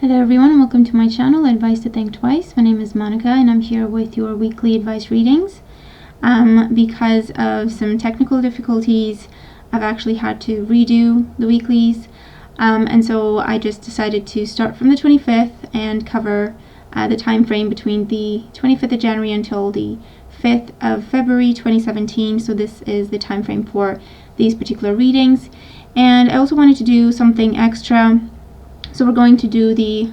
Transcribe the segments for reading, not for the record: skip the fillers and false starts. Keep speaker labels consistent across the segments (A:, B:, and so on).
A: Hello everyone, welcome to my channel, Advice to Think Twice. My name is Monica and I'm here with your weekly advice readings. Because of some technical difficulties, I've actually had to redo the weeklies. And so I just decided to start from the 25th and cover the time frame between the 25th of January until the 5th of February 2017. So this is the time frame for these particular readings. And I also wanted to do something extra. So we're going to do the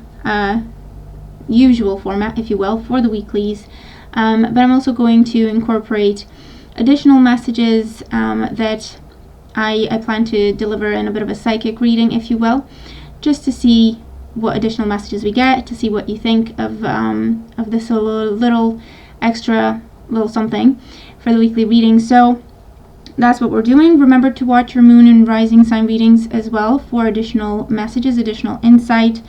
A: usual format, if you will, for the weeklies, but I'm also going to incorporate additional messages that I plan to deliver in a bit of a psychic reading, if you will, just to see what additional messages we get, to see what you think of this little extra little something for the weekly reading. So that's what we're doing. Remember to watch your moon and rising sign readings as well for additional messages, additional insight.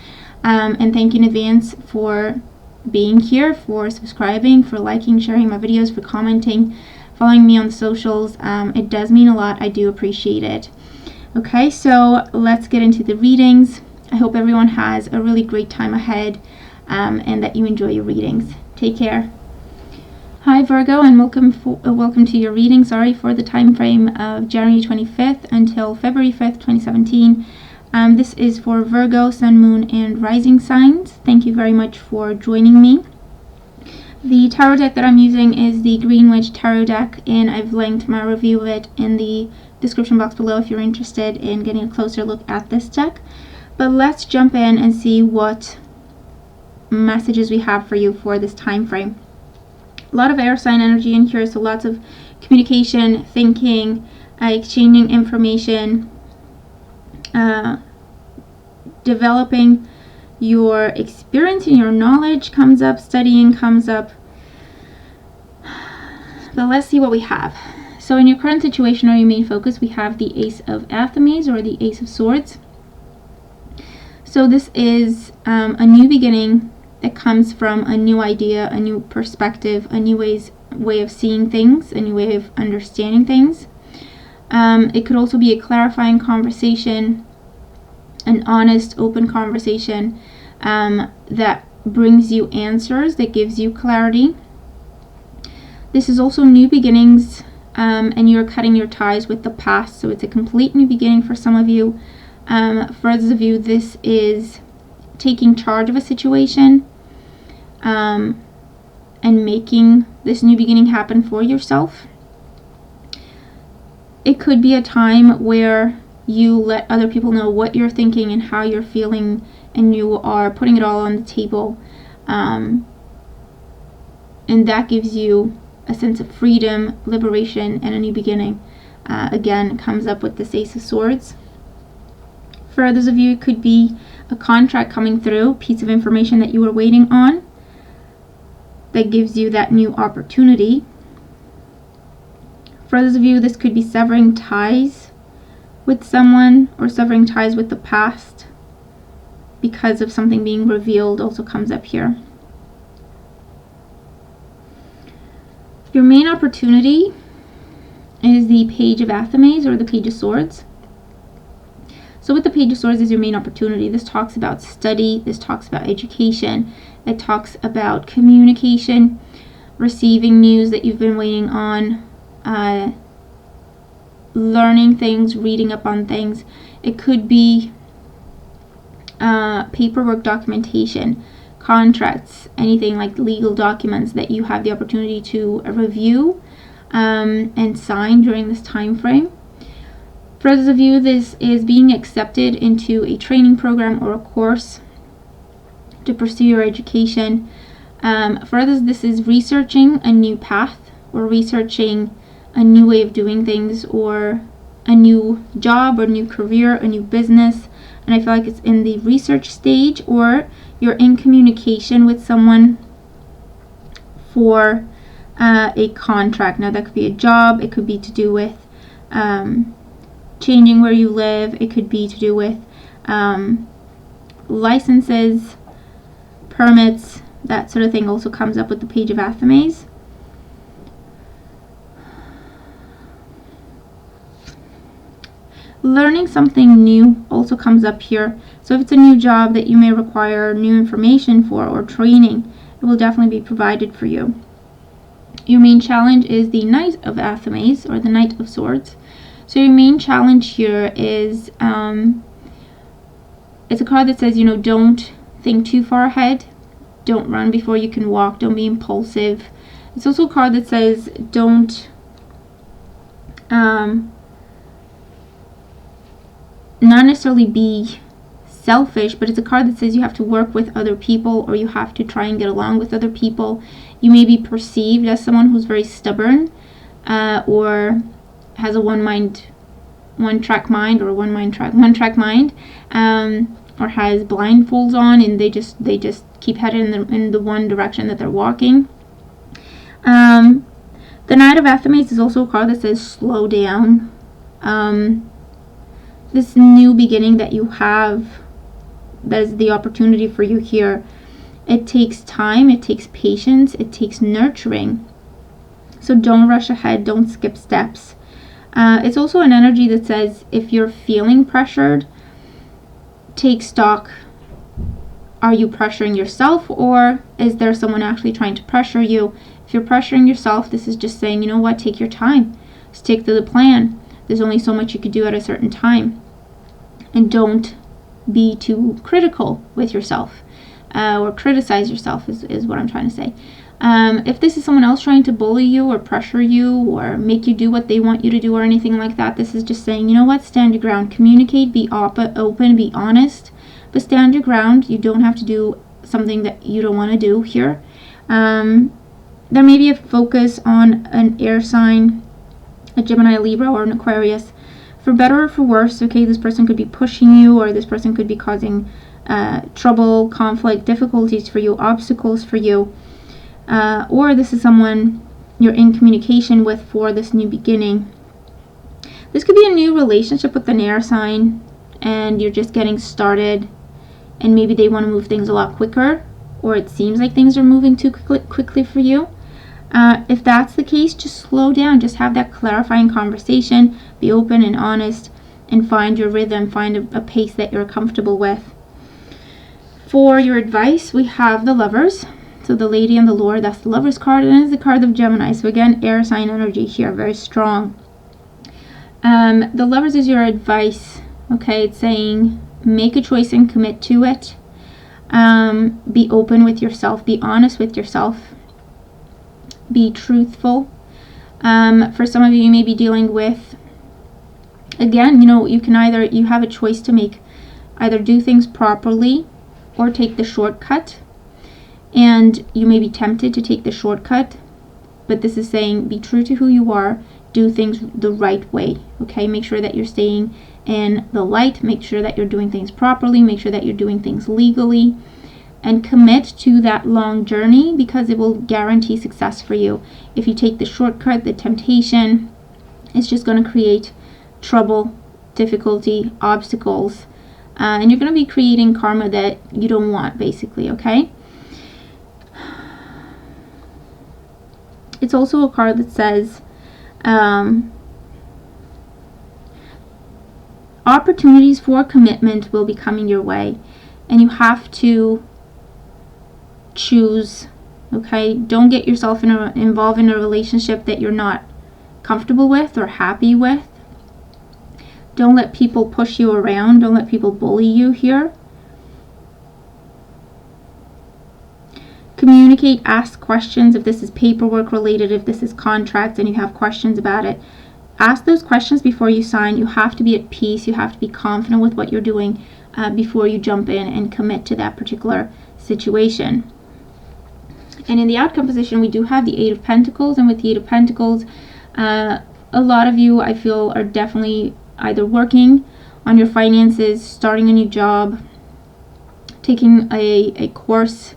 A: And thank you in advance for being here, for subscribing, for liking, sharing my videos, for commenting, following me on the socials. It does mean a lot. I do appreciate it. Okay, so let's get into the readings. I hope everyone has a really great time ahead and that you enjoy your readings. Take care. Hi Virgo, and welcome to your reading, for the time frame of January 25th until February 5th, 2017. This is for Virgo, Sun, Moon, and Rising signs. Thank you very much for joining me. The tarot deck that I'm using is the Green Witch Tarot deck, and I've linked my review of it in the description box below if you're interested in getting a closer look at this deck. But let's jump in and see what messages we have for you for this time frame. A lot of air sign energy in here, so lots of communication, thinking, exchanging information, developing your experience and your knowledge comes up, studying comes up. But let's see what we have. So in your current situation or your main focus, we have the Ace of Athames or the Ace of Swords. So this is a new beginning that comes from a new idea, a new perspective, a new way of seeing things, a new way of understanding things. It could also be a clarifying conversation, an honest, open conversation that brings you answers, that gives you clarity. This is also new beginnings, and you're cutting your ties with the past, so it's a complete new beginning for some of you. For others of you, this is taking charge of a situation and making this new beginning happen for yourself. It could be a time where you let other people know what you're thinking and how you're feeling, and you are putting it all on the table, and that gives you a sense of freedom, liberation, and a new beginning. Again, comes up with this Ace of Swords. For others of you, it could be a contract coming through, piece of information that you were waiting on, that gives you that new opportunity. For others of you, this could be severing ties with someone or severing ties with the past because of something being revealed, also comes up here. Your main opportunity is the Page of Athames or the Page of Swords. So with the Page of Swords is your main opportunity. This talks about study, this talks about education, it talks about communication, receiving news that you've been waiting on, learning things, reading up on things. It could be paperwork, documentation, contracts, anything like legal documents that you have the opportunity to review and sign during this time frame. For those of you, this is being accepted into a training program or a course to pursue your education. For others, this is researching a new path or researching a new way of doing things or a new job or new career, a new business. And I feel like it's in the research stage, or you're in communication with someone for a contract. Now that could be a job, it could be to do with changing where you live, it could be to do with licenses, permits, that sort of thing also comes up with the Page of Athames. Learning something new also comes up here. So if it's a new job that you may require new information for or training, it will definitely be provided for you. Your main challenge is the Knight of Athames, or the Knight of Swords. So your main challenge here is, it's a card that says, don't think too far ahead. Don't run before you can walk. Don't be impulsive. It's also a card that says, don't not necessarily be selfish, but it's a card that says you have to work with other people, or you have to try and get along with other people. You may be perceived as someone who's very stubborn, or has a one-track mind, or or has blindfolds on, and they just keep headed in the one direction that they're walking. The Knight of Athames is also a card that says slow down. This new beginning that you have, that is the opportunity for you here. It takes time, it takes patience, it takes nurturing. So don't rush ahead, don't skip steps. It's also an energy that says if you're feeling pressured, take stock. Are you pressuring yourself, or is there someone actually trying to pressure you? If you're pressuring yourself, this is just saying, take your time. Stick to the plan. There's only so much you could do at a certain time. And don't be too critical with yourself, or criticize yourself is what I'm trying to say. If this is someone else trying to bully you or pressure you or make you do what they want you to do or anything like that, this is just saying, stand your ground. Communicate, be open, be honest, but stand your ground. You don't have to do something that you don't want to do here. There may be a focus on an air sign, a Gemini, Libra, or an Aquarius. For better or for worse, okay, this person could be pushing you, or this person could be causing trouble, conflict, difficulties for you, obstacles for you. Or this is someone you're in communication with for this new beginning. This could be a new relationship with an air sign, and you're just getting started, and maybe they want to move things a lot quicker, or it seems like things are moving too quickly for you. If that's the case, just slow down. Just have that clarifying conversation. Be open and honest, and find your rhythm. Find a pace that you're comfortable with. For your advice, we have the Lovers. So the Lady and the Lord, that's the Lovers card, and it's the card of Gemini. So again, air sign energy here, very strong. The Lovers is your advice. Okay, it's saying make a choice and commit to it. Be open with yourself. Be honest with yourself. Be truthful. For some of you, you may be dealing with, again, you have a choice to make. Either do things properly or take the shortcut. And you may be tempted to take the shortcut, but this is saying be true to who you are. Do things the right way. Okay, make sure that you're staying in the light. Make sure that you're doing things properly. Make sure that you're doing things legally. And commit to that long journey, because it will guarantee success for you. If you take the shortcut, the temptation, it's just going to create trouble, difficulty, obstacles, and you're going to be creating karma that you don't want, basically, okay? It's also a card that says opportunities for commitment will be coming your way, and you have to choose. Okay, don't get yourself involved in a relationship that you're not comfortable with or happy with. Don't let people push you around. Don't let people bully you here. Communicate, ask questions. If this is paperwork related, if this is contracts and you have questions about it, ask those questions before you sign. You have to be at peace. You have to be confident with what you're doing before you jump in and commit to that particular situation. And in the outcome position, we do have the Eight of Pentacles. And with the Eight of Pentacles, a lot of you, I feel, are definitely either working on your finances, starting a new job, taking a course,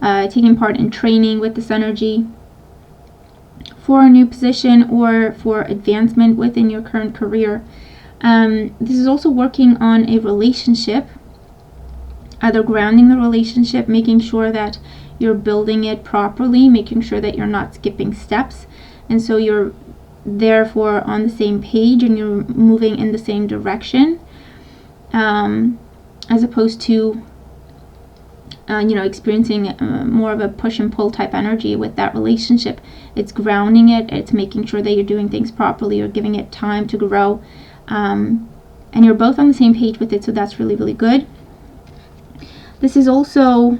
A: taking part in training with this energy for a new position or for advancement within your current career. This is also working on a relationship, either grounding the relationship, making sure that you're building it properly, making sure that you're not skipping steps, and so you're therefore on the same page and you're moving in the same direction, as opposed to experiencing more of a push and pull type energy with that relationship. It's grounding it, it's making sure that you're doing things properly, you're giving it time to grow, and you're both on the same page with it, so that's really, really good. This is also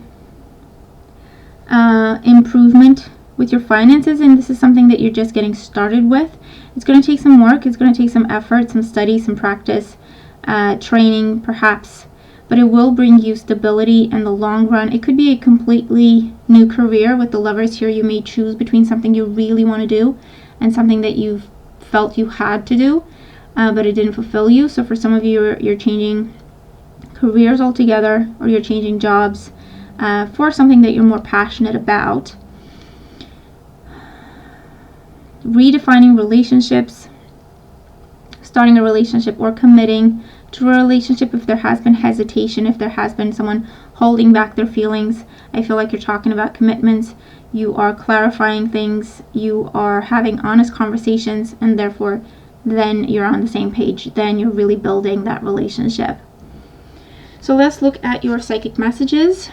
A: improvement with your finances, and this is something that you're just getting started with. It's going to take some work, it's going to take some effort, some study, some practice, training perhaps, but it will bring you stability in the long run. It could be a completely new career. With the Lovers here, you may choose between something you really want to do and something that you've felt you had to do, but it didn't fulfill you. So for some of you, you're changing careers altogether, or you're changing jobs for something that you're more passionate about. Redefining relationships, starting a relationship or committing to a relationship if there has been hesitation, if there has been someone holding back their feelings. I feel like you're talking about commitments, you are clarifying things, you are having honest conversations, and therefore then you're on the same page, then you're really building that relationship. So let's look at your psychic messages.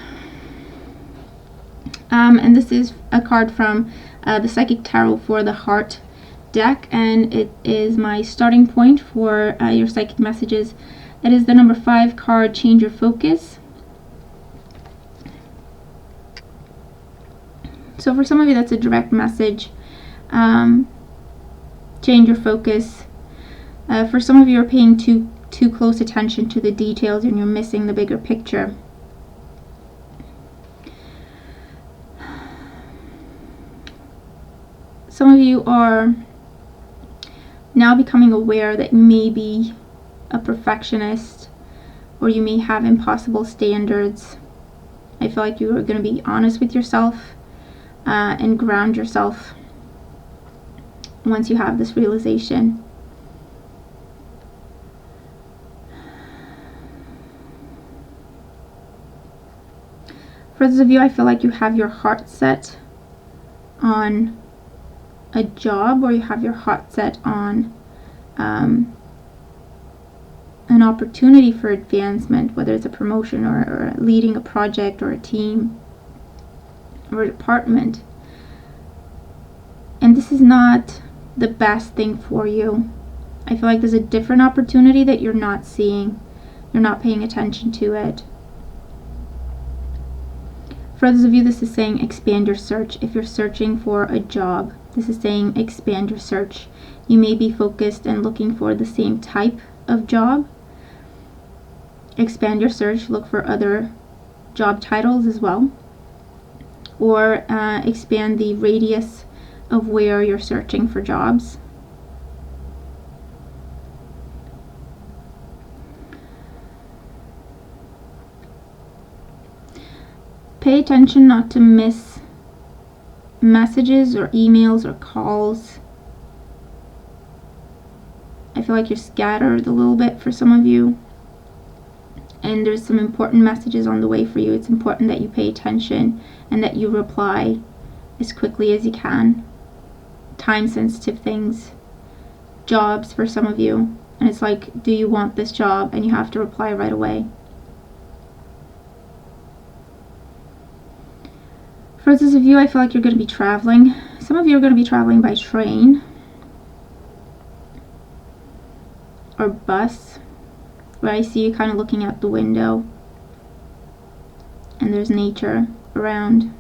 A: And this is a card from the Psychic Tarot for the Heart deck, and it is my starting point for your psychic messages. It is the number 5 card, Change Your Focus. So for some of you, that's a direct message. Change your focus. For some of you, are paying too close attention to the details and you're missing the bigger picture. Some of you are now becoming aware that you may be a perfectionist, or you may have impossible standards. I feel like you are going to be honest with yourself and ground yourself once you have this realization. For those of you, I feel like you have your heart set on a job, or you have your heart set on an opportunity for advancement, whether it's a promotion or leading a project or a team or a department. And this is not the best thing for you. I feel like there's a different opportunity that you're not seeing. You're not paying attention to it. For those of you, this is saying expand your search. If you're searching for a job, this is saying expand your search. You may be focused and looking for the same type of job. Expand your search, look for other job titles as well. Or expand the radius of where you're searching for jobs. Pay attention not to miss messages or emails or calls. I feel like you're scattered a little bit for some of you, and there's some important messages on the way for you. It's important that you pay attention and that you reply as quickly as you can. Time sensitive things, jobs for some of you, and it's like, do you want this job? And you have to reply right away. For those of you, I feel like you're going to be traveling. Some of you are going to be traveling by train or bus, where I see you kind of looking out the window and there's nature around.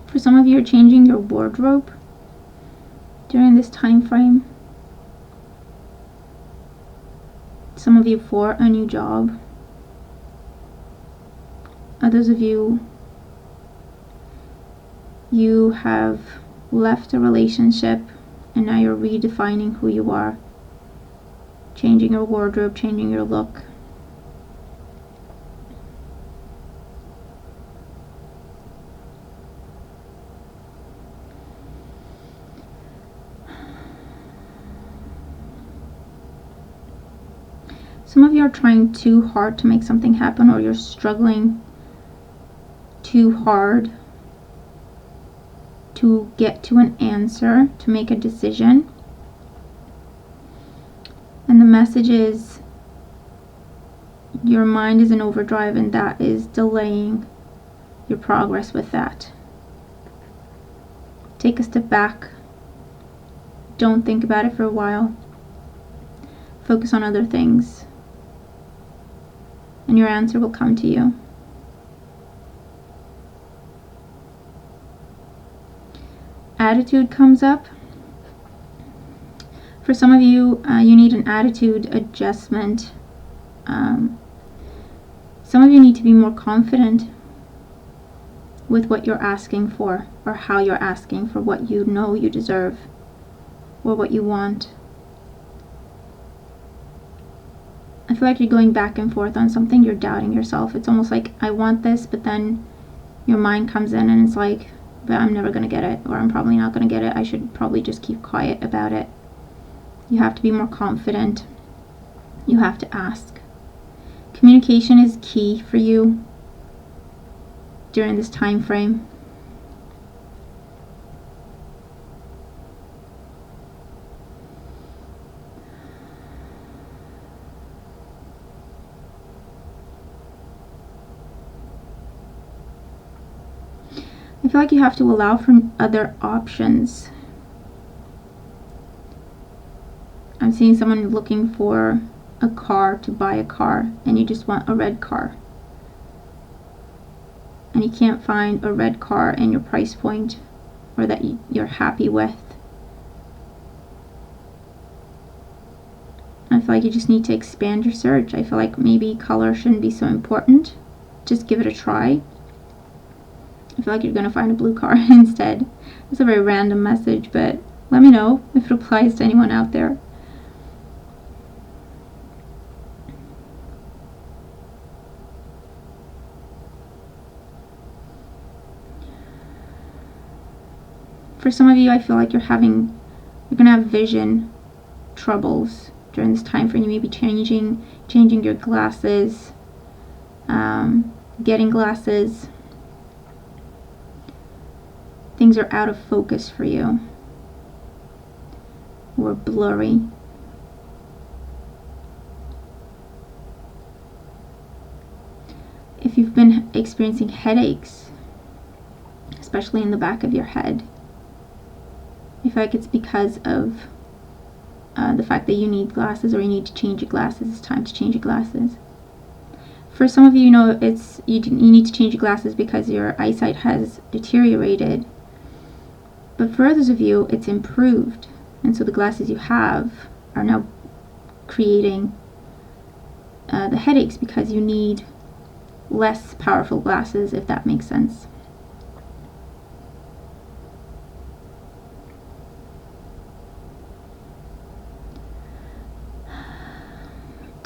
A: For some of you, you're changing your wardrobe during this time frame. Some of you for a new job. Others of you, you have left a relationship and now you're redefining who you are. Changing your wardrobe, changing your look. Some of you are trying too hard to make something happen, or you're struggling too hard to get to an answer, to make a decision. And the message is your mind is in overdrive, and that is delaying your progress with that. Take a step back. Don't think about it for a while. Focus on other things, and your answer will come to you. Attitude comes up. For some of you, you need an attitude adjustment. Some of you need to be more confident with what you're asking for, or how you're asking for what you know you deserve, or what you want. I feel like you're going back and forth on something. You're doubting yourself. It's almost like, I want this, but then your mind comes in and it's like, but I'm never going to get it, or I'm probably not going to get it. I should probably just keep quiet about it. You have to be more confident. You have to ask. Communication is key for you during this time frame. I feel like you have to allow for other options. I'm seeing someone looking for a car, to buy a car, and you just want a red car. And you can't find a red car in your price point, or that you're happy with. I feel like you just need to expand your search. I feel like maybe color shouldn't be so important. Just give it a try. I feel like you're going to find a blue car instead. It's a very random message, but let me know if it applies to anyone out there. For some of you, I feel like you're going to have vision troubles during this time frame. You may be changing your glasses, getting glasses. Things are out of focus for you, or blurry. If you've been experiencing headaches, especially in the back of your head, I feel like it's because of the fact that you need glasses, or you need to change your glasses. It's time to change your glasses. For some of you, you need to change your glasses because your eyesight has deteriorated. But for others of you, it's improved. And so the glasses you have are now creating the headaches, because you need less powerful glasses, if that makes sense.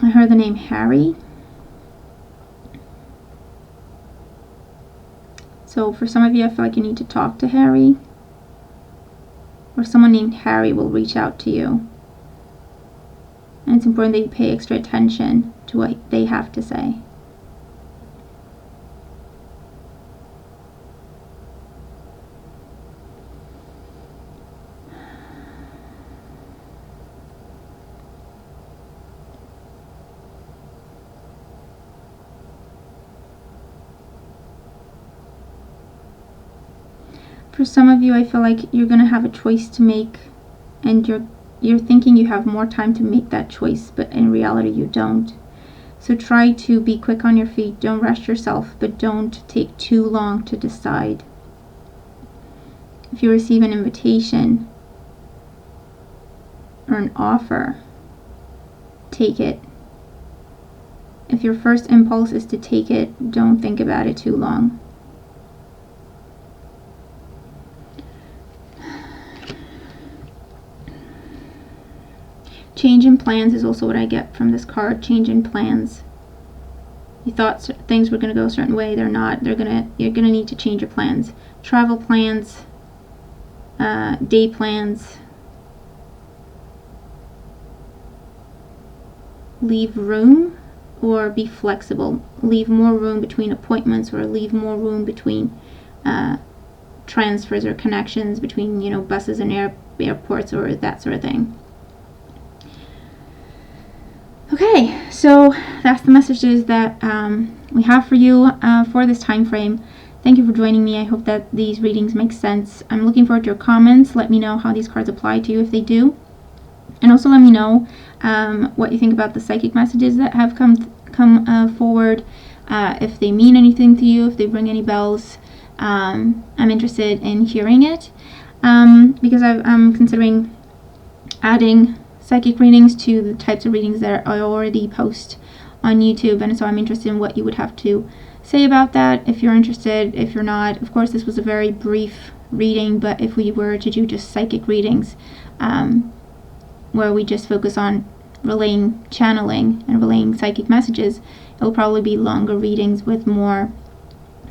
A: I heard the name Harry. So for some of you, I feel like you need to talk to Harry, or someone named Harry will reach out to you. And it's important that you pay extra attention to what they have to say. For some of you, I feel like you're going to have a choice to make, and you're thinking you have more time to make that choice, but in reality you don't. So try to be quick on your feet. Don't rush yourself, but don't take too long to decide. If you receive an invitation or an offer, take it. If your first impulse is to take it, don't think about it too long. Change in plans is also what I get from this card. Change in plans. You thought things were going to go a certain way. They're not. You're going to need to change your plans. Travel plans, day plans. leave room or be flexible. Leave more room between appointments, or leave more room between transfers or connections between, you know, buses and airports or that sort of thing. Okay, so that's the messages that we have for you for this time frame. Thank you for joining me. I hope that these readings make sense. I'm looking forward to your comments. Let me know how these cards apply to you if they do. And also let me know what you think about the psychic messages that have come forward, if they mean anything to you, if they ring any bells. I'm interested in hearing it because I'm considering adding psychic readings to the types of readings that I already post on YouTube, and so I'm interested in what you would have to say about that, if you're interested. If you're not, of course, this was a very brief reading, but if we were to do just psychic readings where we just focus on relaying channeling and relaying psychic messages, it will probably be longer readings with more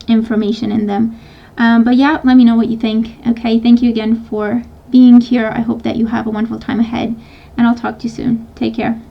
A: information in them. But yeah, let me know what you think. Okay, thank you again for being here. I hope that you have a wonderful time ahead, and I'll talk to you soon. Take care.